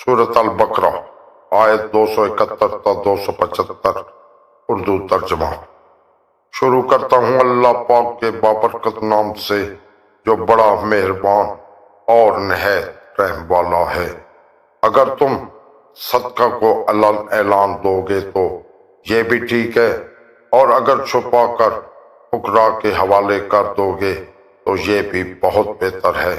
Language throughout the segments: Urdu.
سورۃ البقرہ آیت 271 تا 275 اردو ترجمہ۔ شروع کرتا ہوں اللہ پاک کے بابرکت نام سے جو بڑا مہربان اور نہایت رحم والا ہے۔ اگر تم صدقہ کو علن اعلان دو گے تو یہ بھی ٹھیک ہے، اور اگر چھپا کر فقراء کے حوالے کر دو گے تو یہ بھی بہت بہتر ہے،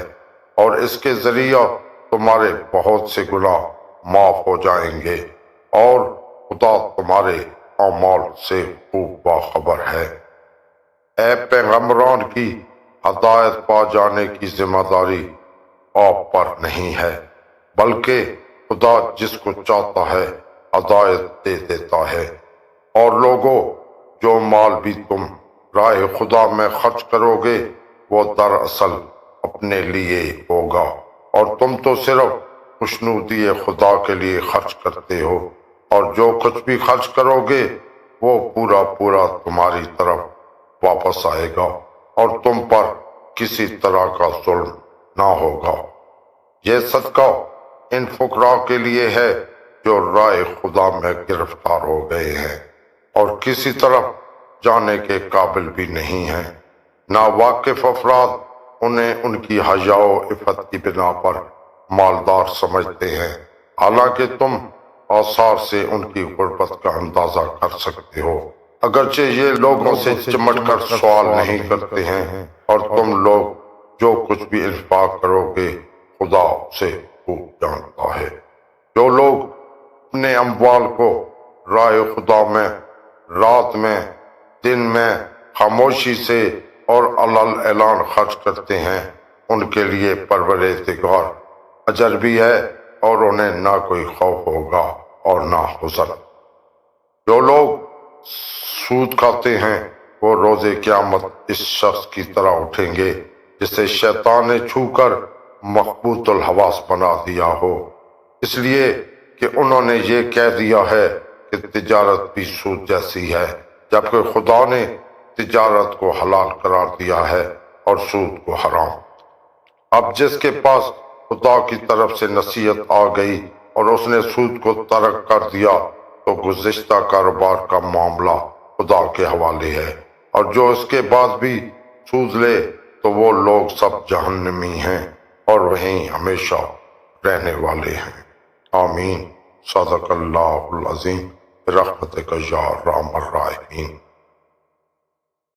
اور اس کے ذریعہ تمہارے بہت سے گناہ معاف ہو جائیں گے، اور خدا تمہارے اعمال سے خوب باخبر ہے۔ اے پیغمبران کی ہدایت پا جانے کی ذمہ داری آپ پر نہیں ہے، بلکہ خدا جس کو چاہتا ہے ہدایت دے دیتا ہے۔ اور لوگوں، جو مال بھی تم راہ خدا میں خرچ کرو گے وہ دراصل اپنے لیے ہوگا، اور تم تو صرف خوشنودی خدا کے لیے خرچ کرتے ہو، اور جو کچھ بھی خرچ کرو گے وہ پورا پورا تمہاری طرف واپس آئے گا، اور تم پر کسی طرح کا ظلم نہ ہوگا۔ یہ صدقہ ان فقراء کے لیے ہے جو راہ خدا میں گرفتار ہو گئے ہیں اور کسی طرف جانے کے قابل بھی نہیں ہیں۔ ناواقف افراد انہیں ان کی حیا و عفت کی بنا پر مالدار سمجھتے ہیں، حالانکہ تم آثار سے ان کی غربت کا اندازہ کر سکتے ہو۔ اگرچہ یہ لوگوں سے چمٹ کر سوال نہیں کرتے ہیں، اور تم لوگ جو کچھ بھی انفاق کرو گے خدا اسے خوب جانتا ہے۔ جو لوگ اپنے اموال کو راہ خدا میں رات میں دن میں خاموشی سے اور علن اعلان خرچ کرتے ہیں ان کے لیے پروردگار اجر بھی ہے، اور انہیں نہ کوئی خوف ہوگا اور نہ حزن۔ جو لوگ سود کھاتے ہیں وہ روز قیامت اس شخص کی طرح اٹھیں گے جسے شیطان نے چھو کر مخبوط الحواس بنا دیا ہو، اس لیے کہ انہوں نے یہ کہہ دیا ہے کہ تجارت بھی سود جیسی ہے، جبکہ خدا نے تجارت کو حلال قرار دیا ہے اور سود کو حرام۔ اب جس کے پاس خدا کی طرف سے نصیحت آ گئی اور اس نے سود کو ترک کر دیا تو گزشتہ کاروبار کا معاملہ خدا کے حوالے ہے، اور جو اس کے بعد بھی سود لے تو وہ لوگ سب جہنمی ہیں اور وہیں ہمیشہ رہنے والے ہیں۔ آمین۔ صدق اللہ العظیم برحمتک یا ارحم الراحمین۔